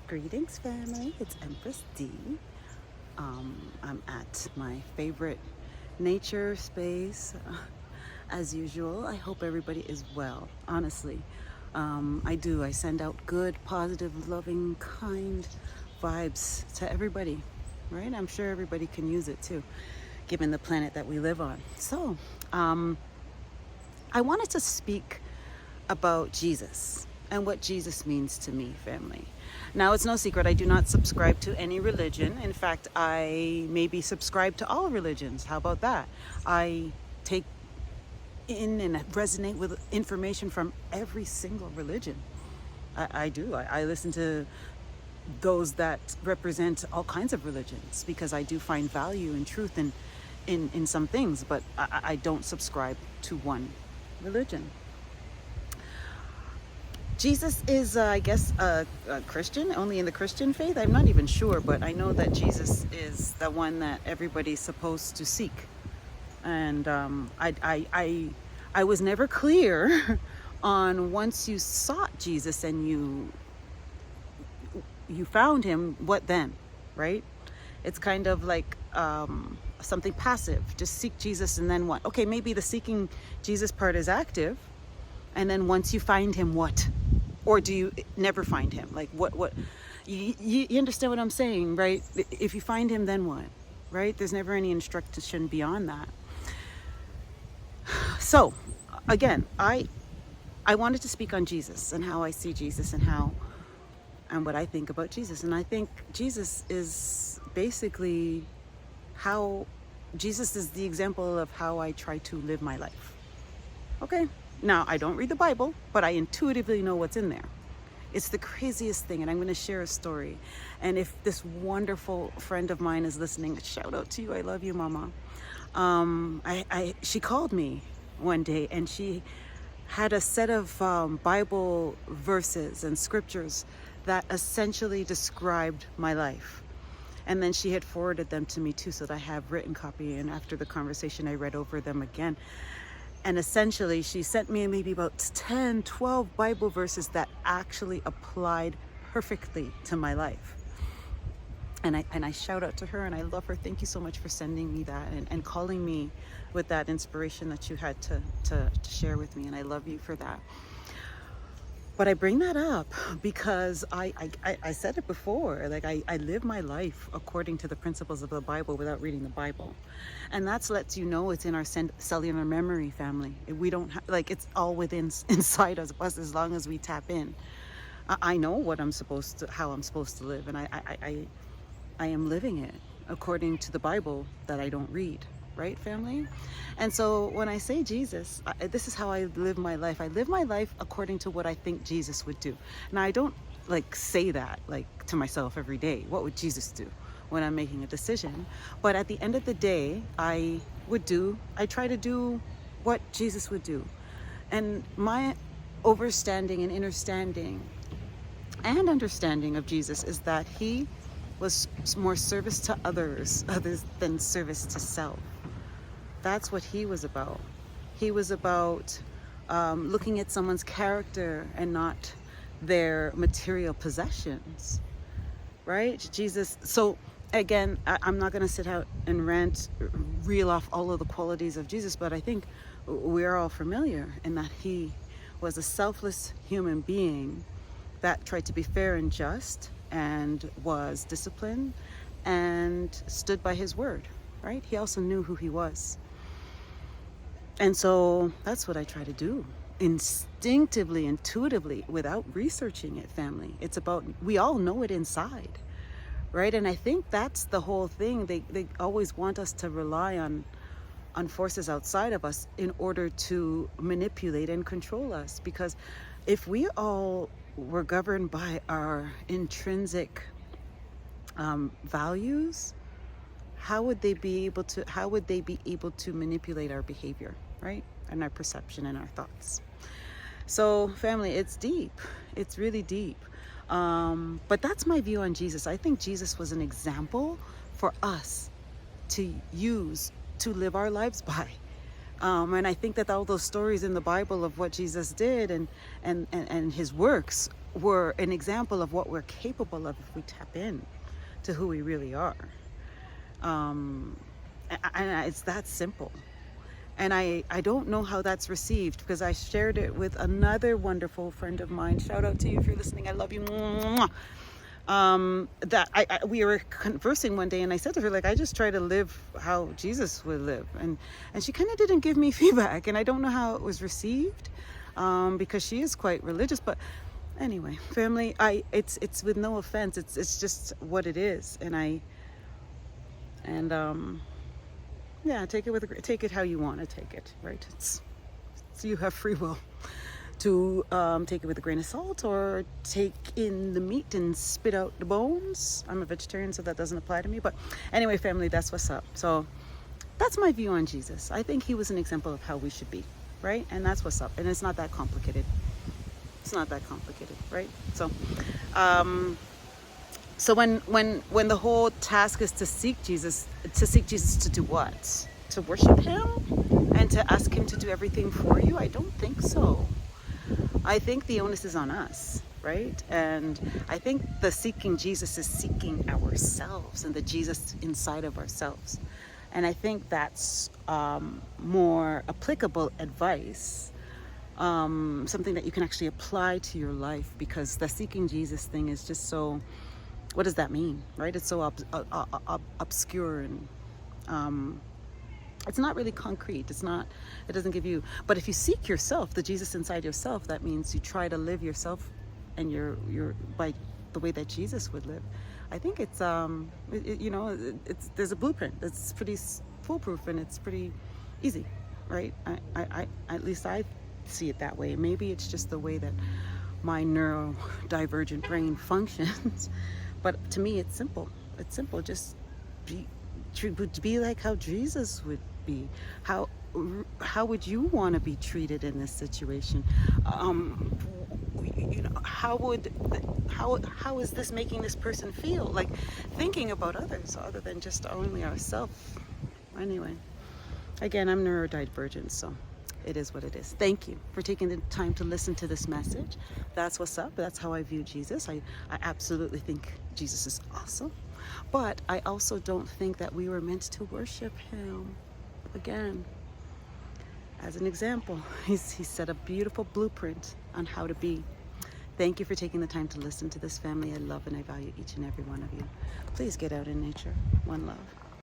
Greetings, family. It's Empress D. I'm at my favorite nature space as usual. I hope everybody is well, honestly. I do. I send out good, positive, loving, kind vibes to everybody, right? I'm sure everybody can use it too, given the planet that we live on. So, I wanted to speak about Jesus and what Jesus means to me, family. Now, it's no secret, I do not subscribe to any religion. In fact, I maybe subscribe to all religions. How about that? I take in and resonate with information from every single religion. I do. I listen to those that represent all kinds of religions because I do find value and truth in some things, but I don't subscribe to one religion. Jesus is, I guess, a Christian, only in the Christian faith. I'm not even sure, but I know that Jesus is the one that everybody's supposed to seek. And I was never clear on once you sought Jesus and you found him, what then, right? It's kind of like something passive. Just seek Jesus and then what? Okay, maybe the seeking Jesus part is active, and then once you find him, what? Or do you never find him? Like what you understand what I'm saying, right? If you find him, then what? Right? There's never any instruction beyond that. So again, I wanted to speak on Jesus and how I see Jesus and what I think about Jesus. And I think Jesus is basically Jesus is the example of how I try to live my life. Okay? Now, I don't read the Bible, but I intuitively know what's in there. It's the craziest thing, and I'm going to share a story. And if this wonderful friend of mine is listening, shout out to you. I love you, Mama. She called me one day, and she had a set of Bible verses and scriptures that essentially described my life. And then she had forwarded them to me too, so that I have written copy. And after the conversation, I read over them again. And essentially, she sent me maybe about 10, 12 Bible verses that actually applied perfectly to my life. And I shout out to her and I love her. Thank you so much for sending me that and calling me with that inspiration that you had to share with me. And I love you for that. But I bring that up because I said it before, like I live my life according to the principles of the Bible without reading the Bible. And that's lets you know it's in our cellular memory, family. We don't like it's all within inside us as long as we tap in. I know what how I'm supposed to live, and I am living it according to the Bible that I don't read. Right, family? And so when I say Jesus, this is how I live my life. I live my life according to what I think Jesus would do. Now, I don't like say that like to myself every day. What would Jesus do when I'm making a decision? But at the end of the day, I try to do what Jesus would do. And my overstanding and understanding of Jesus is that he was more service to others than service to self. That's what he was about. He was about looking at someone's character and not their material possessions, right? Jesus. So again, I'm not going to sit out and reel off all of the qualities of Jesus, but I think we're all familiar in that he was a selfless human being that tried to be fair and just and was disciplined and stood by his word, right? He also knew who he was. And so that's what I try to do instinctively, intuitively, without researching it, family. It's about, we all know it inside, right? And I think that's the whole thing. They always want us to rely on forces outside of us in order to manipulate and control us. Because if we all were governed by our intrinsic values, how would they be able to manipulate our behavior, right? And our perception and our thoughts. So family, it's deep. It's really deep. But that's my view on Jesus. I think Jesus was an example for us to use to live our lives by. And I think that all those stories in the Bible of what Jesus did and his works were an example of what we're capable of if we tap in to who we really are. And it's that simple. And I don't know how that's received, because I shared it with another wonderful friend of mine. Shout out to you if you're listening. I love you. We were conversing one day, and I said to her, like, I just try to live how Jesus would live. And she kind of didn't give me feedback. And I don't know how it was received, because she is quite religious. But anyway, family, it's with no offense. It's just what it is. Yeah, take it how you want to take it, right? So you have free will to take it with a grain of salt, or take in the meat and spit out the bones. I'm a vegetarian, so that doesn't apply to me. But anyway, family, that's what's up. So that's my view on Jesus. I think he was an example of how we should be, right? And that's what's up. And it's not that complicated. It's not that complicated, right? So so when the whole task is to seek Jesus to do what? To worship him and to ask him to do everything for you? I don't think so. I think the onus is on us, right? And I think the seeking Jesus is seeking ourselves and the Jesus inside of ourselves. And I think that's more applicable advice, something that you can actually apply to your life, because the seeking Jesus thing is just so, what does that mean, right? It's so obscure, and it's not really concrete. It doesn't give you, but if you seek yourself, the Jesus inside yourself, that means you try to live yourself and you're by the way that Jesus would live. I think it's there's a blueprint. It's pretty foolproof, and it's pretty easy, right? I at least I see it that way. Maybe it's just the way that my neurodivergent brain functions. But to me, it's simple. It's simple. Just be like how Jesus would be. How would you want to be treated in this situation? How is this making this person feel? Like, thinking about others other than just only ourselves. Anyway, again, I'm neurodivergent, so it is what it is. Thank you for taking the time to listen to this message. That's what's up. That's how I view Jesus. I absolutely think Jesus is awesome. But I also don't think that we were meant to worship him. Again, as an example, he set a beautiful blueprint on how to be. Thank you for taking the time to listen to this, family. I love and I value each and every one of you. Please get out in nature. One love.